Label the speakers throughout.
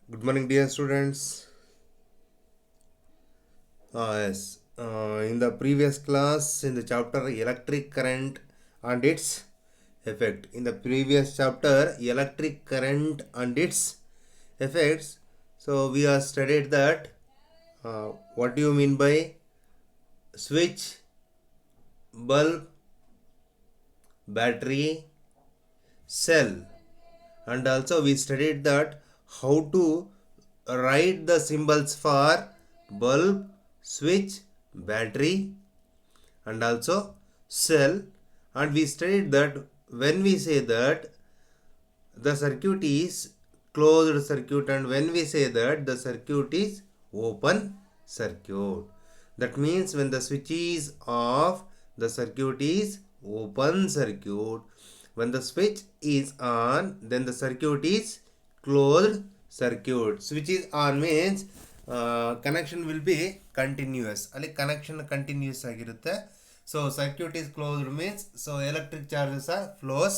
Speaker 1: Good morning, dear students. Yes, in the previous class, in the chapter electric current and its effect. In the previous chapter, electric current and its effects. So we have studied that. What do you mean by switch, bulb, battery, cell, and also we studied that how to write the symbols for bulb, switch, battery, and also cell. And we studied that when we say that the circuit is closed circuit, and when we say that the circuit is open circuit, that means when the switch is off, the circuit is open circuit. When the switch is on, then the circuit is closed circuit. Switch is on means connection will be continuous. ಅಲ್ಲಿ connection continuous ಆಗಿರುತ್ತೆ. So circuit is closed means so electric charges are flows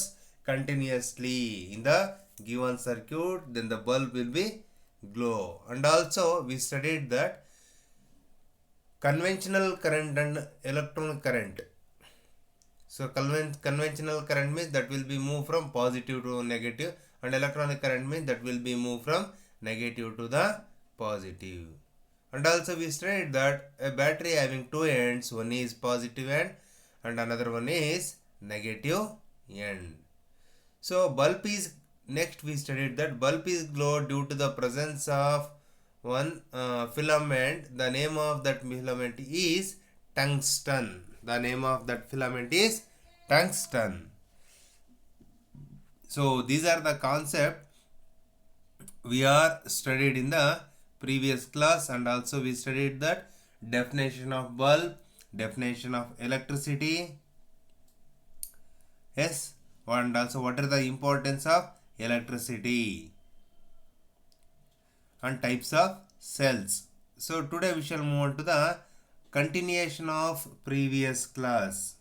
Speaker 1: continuously in the given circuit, then the bulb will be glow. And also we studied that conventional current and electronic current. So conventional current means that will be moved from positive to negative, and electronic current means that will be moved from negative to the positive. And also we studied that a battery having two ends, one is positive end and another one is negative end. So bulb is, next we studied that bulb is glow due to the presence of one filament. The name of that filament is tungsten. The name of that filament is tungsten. So these are the concept we are studied in the previous class, and also we studied that definition of bulb, definition of electricity. Yes, and also what are the importance of electricity and types of cells. So today we shall move on to the continuation of previous class.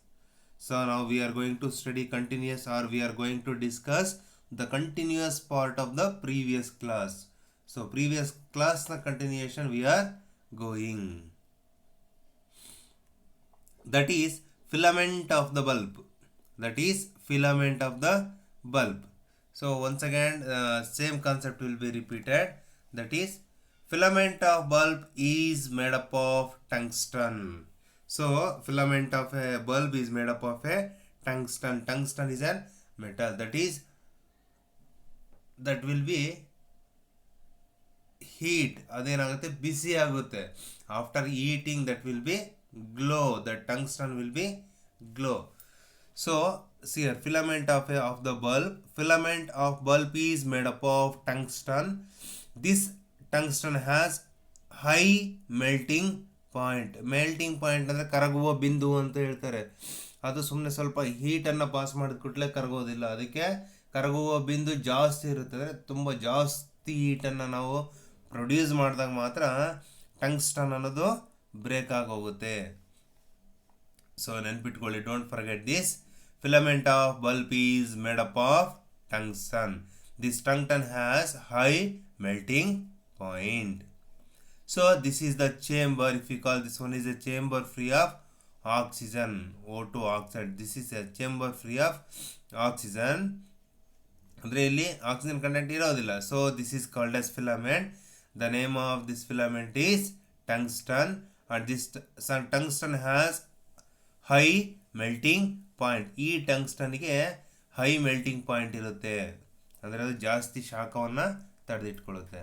Speaker 1: So now we are going to study continuous, or we are going to discuss the continuous part of the previous class. So previous class the continuation we are going. That is filament of the bulb. That is filament of the bulb. So once again same concept will be repeated. That is filament of bulb is made up of tungsten. So filament of a bulb is made up of a tungsten. Tungsten is a metal that will be heat, ಅದೇನಾಗುತ್ತೆ ಬಿಸಿ ಆಗುತ್ತೆ. After heating that will be glow, the tungsten will be glow. So see here, filament of the bulb, filament of bulb is made up of tungsten. This tungsten has high melting point. Melting point ಅಂದರೆ ಕರಗುವ ಬಿಂದು ಅಂತ ಹೇಳ್ತಾರೆ. ಅದು ಸುಮ್ಮನೆ ಸ್ವಲ್ಪ ಹೀಟನ್ನು pass ಮಾಡಿದ ಕೂಡಲೇ ಕರಗೋದಿಲ್ಲ, ಅದಕ್ಕೆ ಕರಗುವ ಬಿಂದು ಜಾಸ್ತಿ ಇರುತ್ತದೆ. ತುಂಬ ಜಾಸ್ತಿ ಹೀಟನ್ನು ನಾವು ಪ್ರೊಡ್ಯೂಸ್ ಮಾಡಿದಾಗ ಮಾತ್ರ ಟಂಗ್ಸ್ಟನ್ ಅನ್ನೋದು ಬ್ರೇಕ್ ಆಗೋಗುತ್ತೆ. ಸೊ ನೆನ್ಪಿಟ್ಕೊಳ್ಳಿ, don't forget this. Filament of bulb is made up of tungsten. This tungsten has high melting point. So this is the chamber. If we call this one is a chamber free of oxygen, O2 oxide. This is a chamber free of oxygen. ಅಂದರೆ ಇಲ್ಲಿ oxygen content ಇರೋದಿಲ್ಲ. So this is called as filament. The name of this filament is tungsten, and this tungsten has high melting point. ಈ ಟಂಗ್ಸ್ಟನ್ಗೆ high melting point ಇರುತ್ತೆ, ಅಂದರೆ ಅದು ಜಾಸ್ತಿ ಶಾಖವನ್ನು ತಡೆದಿಟ್ಕೊಳ್ಳುತ್ತೆ.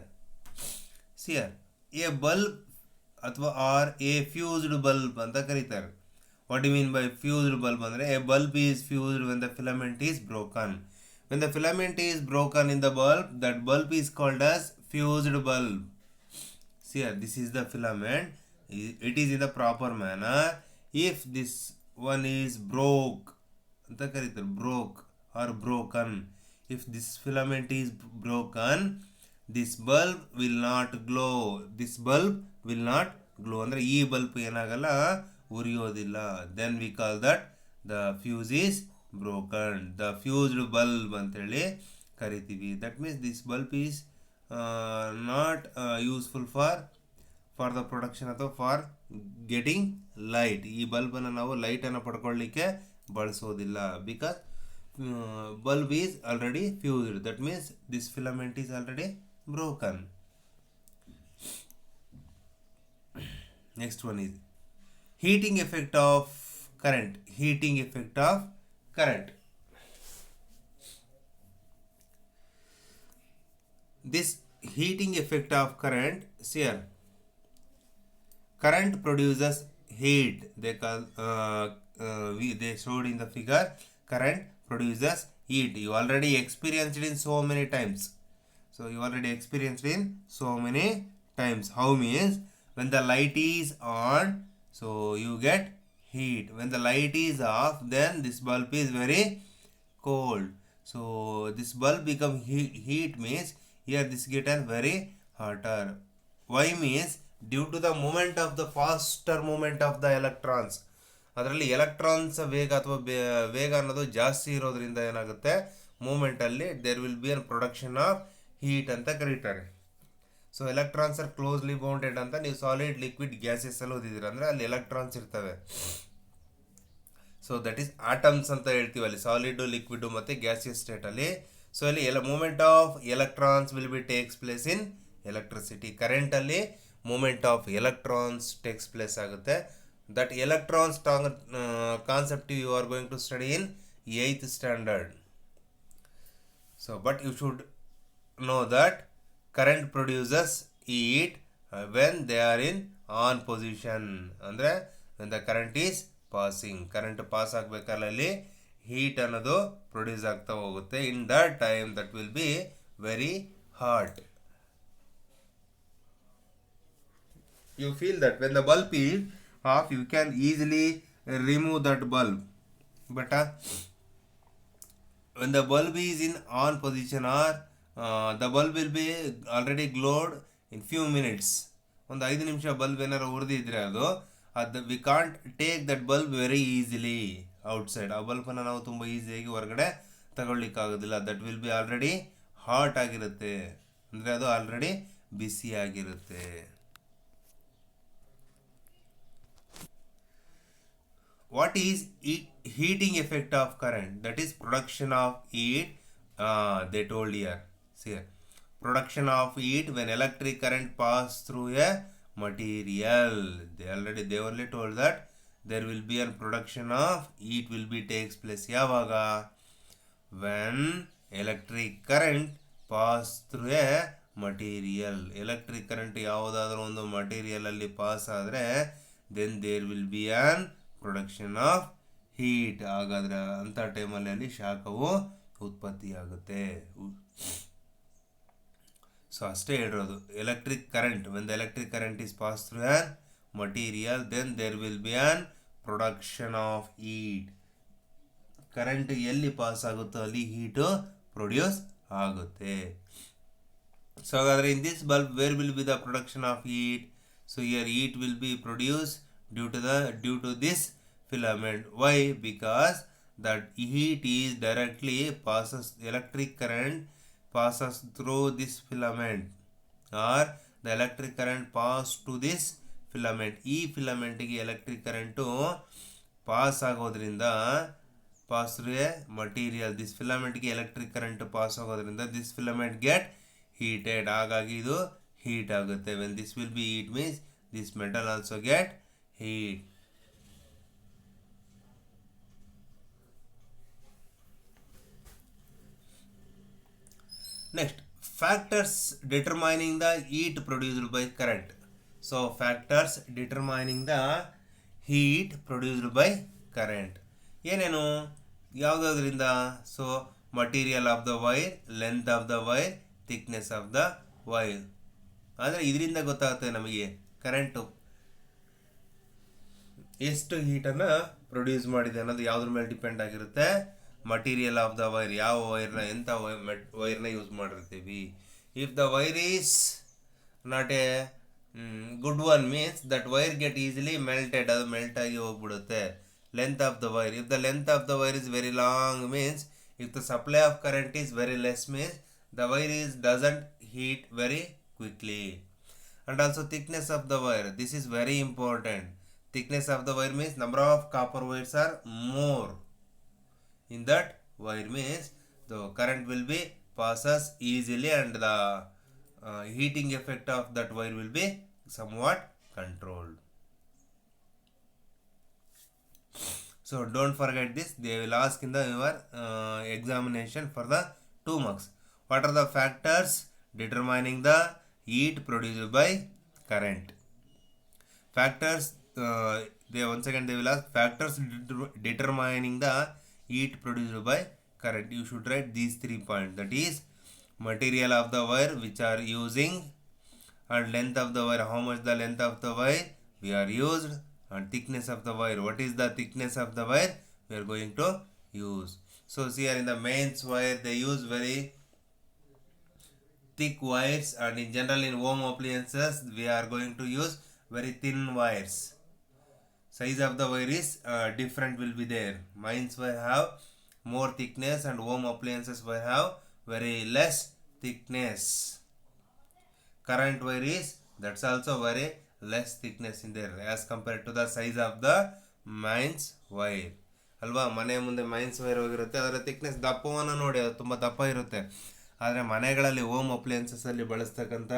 Speaker 1: ಸಿಯರ್ ಎ ಬಲ್ಬ್ ಅಥವಾ ಆರ್ ಎ ಫ್ಯೂಸ್ಡ್ ಬಲ್ಬ್ ಅಂತ ಕರೀತಾರೆ. What you mean by fused bulb ಅಂದರೆ a bulb is fused when the filament is broken. When the filament is broken in the bulb, that bulb is called as fused bulb. See here this is the filament. It is in the proper manner. If this one is broke ಅಂತ ಕರೀತಾರೆ, broke or broken. If this filament is broken, this bulb will not glow. This bulb will not glow ಅಂದರೆ ಈ bulb ಏನಾಗಲ್ಲ, ಉರಿಯೋದಿಲ್ಲ. Then we call that the fuse is broken. The fused bulb ಅಂತೇಳಿ ಕರಿತೀವಿ. That means this bulb is not useful for the production ಅಥವಾ for getting light. ಈ ಬಲ್ಬನ್ನು ನಾವು ಲೈಟನ್ನು ಪಡ್ಕೊಳ್ಳಿಕ್ಕೆ ಬಳಸೋದಿಲ್ಲ. Because bulb is already fused, that means this filament is already broken. Next one is heating effect of current. Heating effect of current. This heating effect of current, see here, current produces heat. They call they showed in the figure. Current produces heat. You already experienced it in so many times. So you already experienced in so many times. How means when the light is on, so you get heat. When the light is off, then this bulb is very cold. So this bulb become heat means here this get a very hotter. Why means due to the movement of the faster movement of the electrons. ಅದರಲ್ಲಿ electrons ವೇಗ ಅಥವಾ ವೇಗ ಅನ್ನೋದು ಜಾಸ್ತಿ ಇರೋದ್ರಿಂದ ಏನಾಗುತ್ತೆ, ಮೂಮೆಂಟಲ್ಲಿ there will be an production of heat ಅಂತ ಕರೀತಾರೆ. So electrons are closely bounded ಅಂತ ನೀವು ಸಾಲಿಡ್ ಲಿಕ್ವಿಡ್ ಗ್ಯಾಸಸ್ ಅಲ್ಲಿ ಓದಿದ್ದೀರ, ಅಂದರೆ ಅಲ್ಲಿ ಎಲೆಕ್ಟ್ರಾನ್ಸ್ ಇರ್ತವೆ. ಸೊ ದಟ್ ಈಸ್ ಆಟಮ್ಸ್ ಅಂತ ಹೇಳ್ತೀವಿ ಅಲ್ಲಿ ಸಾಲಿಡ್, ಲಿಕ್ವಿಡ್ ಮತ್ತು ಗ್ಯಾಸಿಯಸ್ ಸ್ಟೇಟಲ್ಲಿ. ಸೊ ಅಲ್ಲಿ moment of electrons will be takes place in electricity. ಕರೆಂಟಲ್ಲಿ moment of electrons takes place ಆಗುತ್ತೆ. That electrons concept you are going to study in 8th standard. So but you should know that current produces heat when they are in on position. Andre when the current is passing, current pass ಆಗಬೇಕಲ್ಲಿ heat ಅನ್ನೋದು produce ಆಗ್ತಾ ಹೋಗುತ್ತೆ. In that time that will be very hot. You feel that when the bulb is off, you can easily remove that bulb, but when the bulb is in on position or the bulb will be already glowed in few minutes. ಒಂದು 5 ನಿಮಿಷ bulb ಏನಾರು ಉರಿದಿದ್ರೆ ಅದು we can't take that bulb very easily outside. ಆ ಬಲ್ಬನ್ನು ನಾವು ತುಂಬ ಈಸಿಯಾಗಿ ಹೊರಗಡೆ ತಗೊಳ್ಳಿಕ್ಕಾಗೋದಿಲ್ಲ. That will be already hot ಆಗಿರುತ್ತೆ, ಅಂದರೆ ಅದು ಆಲ್ರೆಡಿ ಬಿಸಿ ಆಗಿರುತ್ತೆ. What is heating effect of current? That is production of heat. They told here. See here. Production of heat when electric current pass through a material. They only told that there will be a production of heat will be takes place. Yavaga? When electric current pass through a material. Electric current ಯಾವುದಾದರೂ ಒಂದು material ಅಲ್ಲಿ pass ಆದರೆ then there will be an production of heat. ಹಾಗಾದರೆ ಅಂಥ ಟೈಮಲ್ಲಿ ಅಲ್ಲಿ ಶಾಖವು ಉತ್ಪತ್ತಿಯಾಗುತ್ತೆ. ಸೊ ಅಷ್ಟೇ ಹೇಳಿರೋದು. Electric current, when the electric current is pass through an material then there will be an production of heat. Current ಎಲ್ಲಿ ಪಾಸ್ ಆಗುತ್ತೋ ಅಲ್ಲಿ ಹೀಟು ಪ್ರೊಡ್ಯೂಸ್ ಆಗುತ್ತೆ. ಸೊ ಹಾಗಾದರೆ in this bulb where will be the production of heat? So here heat will be produce due to this filament. Why? Because that heat is directly passes, electric current passes through this filament, or the electric current pass to this filament. ಈ ಫಿಲಮೆಂಟ್ಗೆ electric current pass ಆಗೋದ್ರಿಂದ, pass through a material, this ಫಿಲಮೆಂಟ್ಗೆ electric current pass ಆಗೋದ್ರಿಂದ this filament get heated. ಹಾಗಾಗಿ ಇದು heat ಆಗುತ್ತೆ. When this will be heat means this metal also get heat. Next, factors determining the heat produced by current. So factors determining the heat produced by current ಏನೇನು, ಯಾವುದಾದ್ರಿಂದ? So material of the wire, length of the wire, thickness of the wire. ಅಂದರೆ ಇದರಿಂದ ಗೊತ್ತಾಗುತ್ತೆ ನಮಗೆ current ಎಷ್ಟು ಹೀಟನ್ನು produce ಮಾಡಿದೆ ಅನ್ನೋದು ಯಾವುದ್ರ ಮೇಲೆ ಡಿಪೆಂಡ್ ಆಗಿರುತ್ತೆ. ಮಟೀರಿಯಲ್ ಆಫ್ ದ ವೈರ್, ಯಾವ ವೈರ್ನ, ಎಂಥ ವೈರ್ನ ಯೂಸ್ ಮಾಡಿರ್ತೀವಿ. If the wire is not A good one means that wire get easily melted, ಅದು ಮೆಲ್ಟ್ ಆಗಿ ಹೋಗ್ಬಿಡುತ್ತೆ. Length of the wire, if the length of the wire is very long means, if the supply of current is very less means the wire doesn't heat very quickly. And also thickness of the wire, this is very important. Thickness of the wire means number of copper wires are more in that wire, means the current will be passes easily, and the heating effect of that wire will be somewhat controlled. So don't forget this, they will ask in the your examination for the 2 marks. What are the factors determining the heat produced by current? Factors, they once again they will ask factors determining the heat produced by current. You should write these 3 points, that is material of the wire which are using, and length of the wire, how much the length of the wire we are used, and thickness of the wire, what is the thickness of the wire we are going to use. So see here in the mains wire they use very thick wires, and in general in home appliances we are going to use very thin wires. Size of the wire is different will be there. Mains wire have more thickness and home appliances wire have very less thickness. Current wire is, that's also very less thickness in there as compared to the size of the mains wire. ಅಲ್ವಾ, ಮನೆ ಮುಂದೆ mains wire ಹೋಗಿರುತ್ತೆ, ಅದರ thickness ದಪ್ಪವನ್ನು ನೋಡಿ ಅದು ತುಂಬ ದಪ್ಪ ಇರುತ್ತೆ. ಆದರೆ ಮನೆಗಳಲ್ಲಿ ಹೋಮ್ ಅಪ್ಲಯನ್ಸಸ್ಸಲ್ಲಿ ಬಳಸ್ತಕ್ಕಂಥ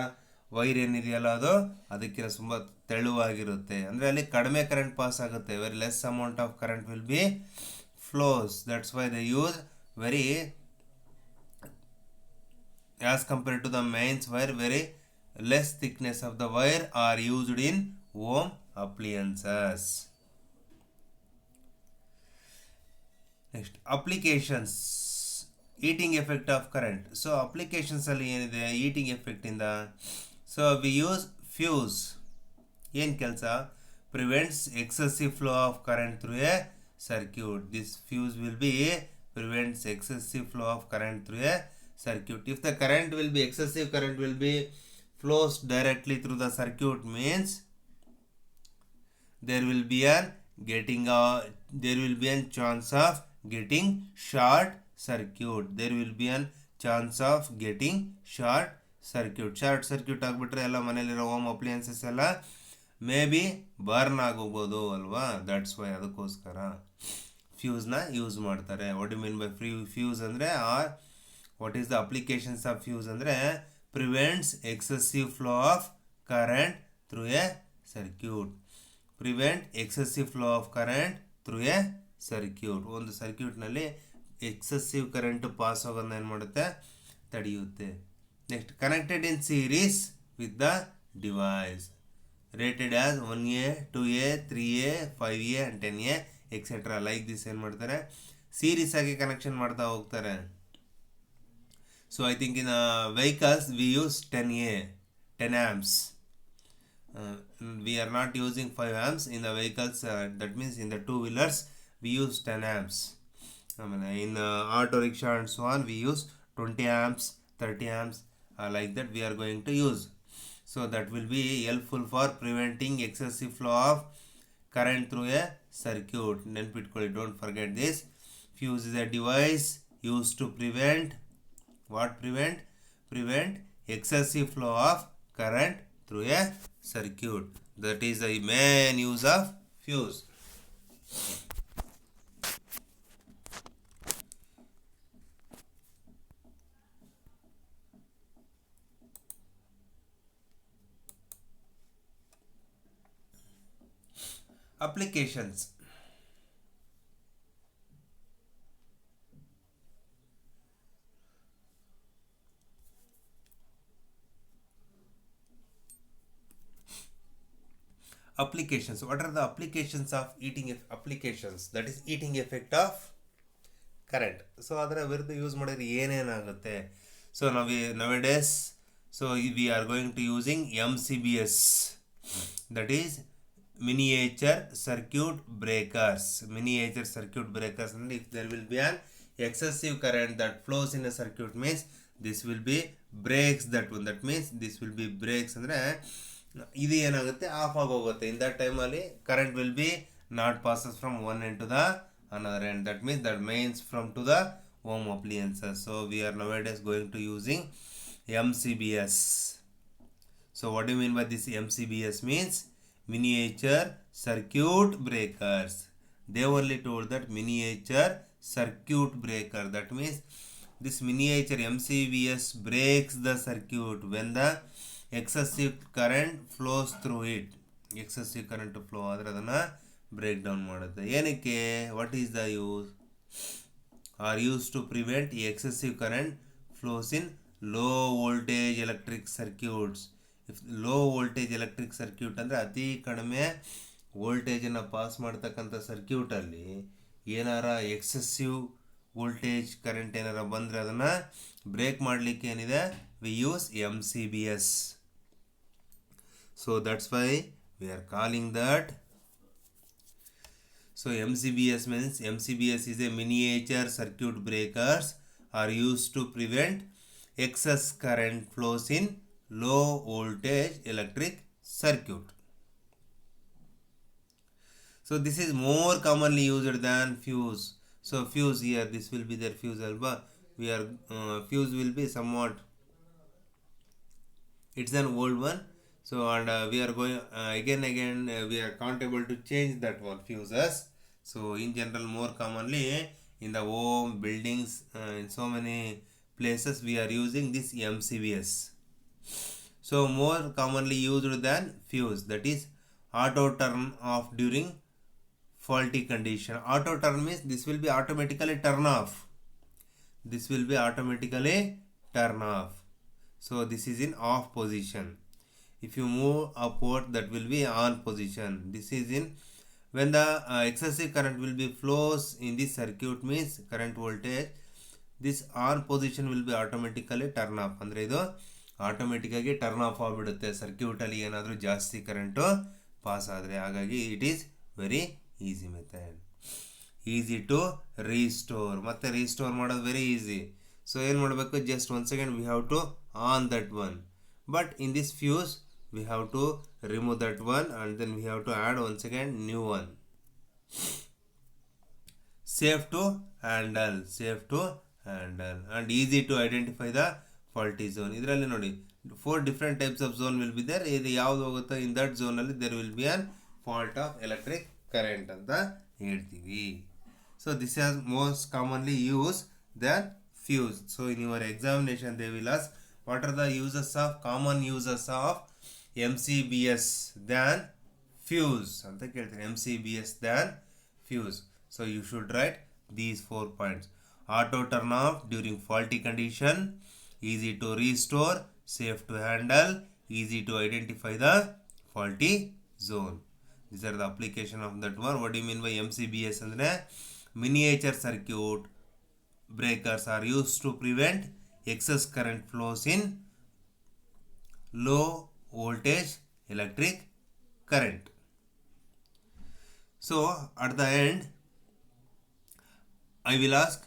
Speaker 1: ವೈರ್ ಏನಿದೆಯಲ್ಲ ಅದು ಅದಕ್ಕಿಂತ ತುಂಬ ತೆಳುವಾಗಿರುತ್ತೆ. ಅಂದರೆ ಅಲ್ಲಿ ಕಡಿಮೆ ಕರೆಂಟ್ ಪಾಸ್ ಆಗುತ್ತೆ. Very less amount of current will B flows. That's why they use very as compared to the mains wire, very less thickness of the wire are used in home appliances. Next, applications, heating effect of current. So applications ಅಲ್ಲಿ ಏನಿದೆ heating effect ಇಂದ, so we use fuse. ಏನು ಕೆಲಸ? prevents excessive flow of current through a circuit. This fuse will be prevents excessive flow of current through a circuit. If the current will be excessive, current will be flows directly through the circuit, means there will be a chance of getting short circuit. There will be a chance of getting short circuit. Short circuit ಆಗ್ಬಿಟ್ರೆ ಎಲ್ಲ ಮನೆಯಲ್ಲಿರೋ home ಅಪ್ಲಿಯನ್ಸಸ್ ಎಲ್ಲ may be burn ಆಗೋಗ್ಬೋದು ಅಲ್ವಾ. That's why ಅದಕ್ಕೋಸ್ಕರ ಫ್ಯೂಸ್ನ use ಮಾಡ್ತಾರೆ. What you mean by fuse ಅಂದರೆ, or what is the applications of fuse ಅಂದರೆ prevents excessive flow of current through a circuit. prevent excessive flow of current through a circuit. ಒಂದು ಸರ್ಕ್ಯೂಟ್ನಲ್ಲಿ excessive current pass ಆಗೋದನ್ನ ಏನು ಮಾಡುತ್ತೆ, ತಡೆಯುತ್ತೆ. Next, connected in series with the device rated as 1A 2A 3A 5A and 10A etcetera like this ಏನು ಮಾಡ್ತಾರೆ, series ಆಗಿ connection ಮಾಡ್ತಾ ಹೋಗ್ತಾರೆ. So I think in vehicles we use 10A, 10 amps. We are not using 5 amps in the vehicles. That means in the 2-wheelers we use 10 amps. In auto rickshaw and so on we use 20 amps, 30 amps, like that we are going to use. So that will be helpful for preventing excessive flow of current through a circuit. Nenpitkolli, don't forget this. Fuse is a device used to prevent what? Prevent excessive flow of current through a circuit. That is the main use of fuse. Applications. Applications. What are the applications of heating applications? That is heating effect of current. So ಅದರ ವಿರುದ್ಧ use ಮಾಡಿದ್ರೆ ಏನೇನಾಗುತ್ತೆ? So nowadays so we are going to using MCBS, that is miniature circuit breakers. Miniature circuit breakers, and if there will be an excessive current that flows in a circuit, means this will be breaks that one. That means this will be breaks ಅಂದರೆ ಇದು ಏನಾಗುತ್ತೆ, off ಆಗೋಗುತ್ತೆ. In that ಟೈಮಲ್ಲಿ current will be not passes from one end to the another end. That means that mains from to the home appliances. So we are nowadays going to using MCBS. So what do you mean by this MCBS? Means miniature circuit breakers. They only told that miniature circuit breaker. That means this miniature MCBS breaks the circuit when the excessive current flows through it. Excessive current flow ಆದರೆ ಅದನ್ನು break down ಮಾಡುತ್ತೆ. ಏನಕ್ಕೆ? What is the use? Or use to prevent excessive current flows in low voltage electric circuits. If low voltage electric circuit ಅಂದರೆ ಅತಿ ಕಡಿಮೆ ವೋಲ್ಟೇಜನ್ನು pass ಮಾಡ್ತಕ್ಕಂಥ ಸರ್ಕ್ಯೂಟಲ್ಲಿ ಏನಾರ excessive voltage current ಏನಾರ ಬಂದರೆ ಅದನ್ನು ಬ್ರೇಕ್ ಮಾಡಲಿಕ್ಕೆ ಏನಿದೆ, we use MCBS. So that's why we are calling that. So MCBS means MCBS is a miniature circuit breakers are used to prevent excess current flows in low voltage electric circuit. So this is more commonly used than fuse. So fuse here, this will be their fuse alba. We are fuse will be somewhat, it's an old one. So and we are going again we are can't able to change that one fuses. So in general more commonly in the home buildings in so many places we are using this MCBS. So more commonly used than fuse, that is auto turn off during faulty condition. Auto turn means this will be automatically turn off. This will be automatically turn off. So this is in off position. If you move upward, that will be on position. This is in when the excessive current will be flows in this circuit means current voltage, this on position will be automatically turn off. ಅಂದರೆ ಇದು automatic ಆಗಿ turn off ಆಗಿಬಿಡುತ್ತೆ ಸರ್ಕ್ಯೂಟಲ್ಲಿ ಏನಾದರೂ ಜಾಸ್ತಿ current pass ಆದರೆ. ಹಾಗಾಗಿ it is very easy method. Easy to restore. ಮತ್ತು restore ಮಾಡೋದು ವೆರಿ ಈಸಿ. ಸೊ ಏನು ಮಾಡಬೇಕು, just one second we have to on that one. But in this fuse we have to remove that one and then we have to add once again new one. Safe to handle and easy to identify the faulty zone. ಇದರಲ್ಲಿ ನೋಡಿ 4 different types of zone will be there. ಇದು ಯಾವುದು ಹೋಗುತ್ತೋ in that zone ಅಲ್ಲಿ there will be an fault of electric current ಅಂತ ಹೇಳ್ತೀವಿ. So this is most commonly used than fuse. So in your examination they will ask what are the uses of common uses of MCBS than fuse ಅಂತ ಕೇಳ್ತಾರೆ. MCBS than fuse. So you should write these 4 points. Auto turn off during faulty condition, easy to restore, safe to handle, easy to identify the faulty zone. These are the application of that one. What do you mean by MCBS? ಅಂದರೆ miniature circuit breakers are used to prevent excess current flows in low voltage electric current. So at the end I will ask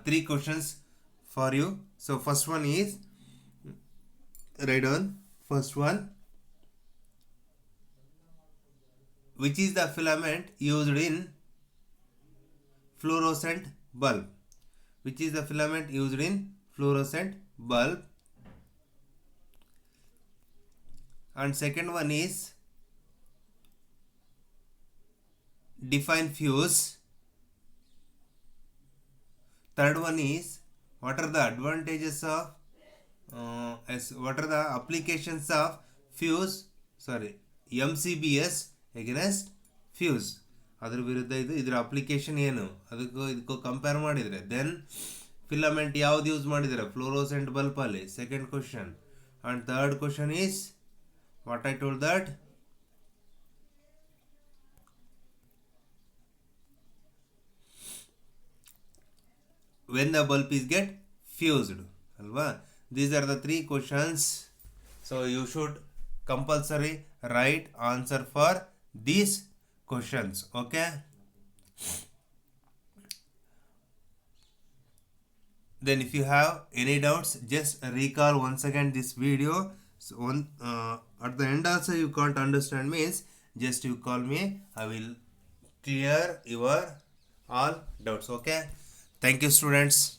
Speaker 1: 3 questions for you. So first one is, write down first one, which is the filament used in fluorescent bulb? Which is the filament used in fluorescent bulb? And second one is, define fuse. Third one is, what are the advantages of what are the applications of MCBS against fuse? ಅದರ ವಿರುದ್ಧ ಇದರ application ಏನು, ಇದಕ್ಕೂ compare ಮಾಡಿದರೆ. Then filament ಯಾವ್ದು use ಮಾಡಿದರೆ, fluorescent ಬಲ್ಬಲ್ಲಿ. Second question. And third question is what I told that when the bulb is get fused alva. These are the 3 questions. So you should compulsory write answer for these questions. Okay, then if you have any doubts, just recall once again this video. So at the end also you can't understand means just you call me, I will clear your all doubts. Okay, thank you students.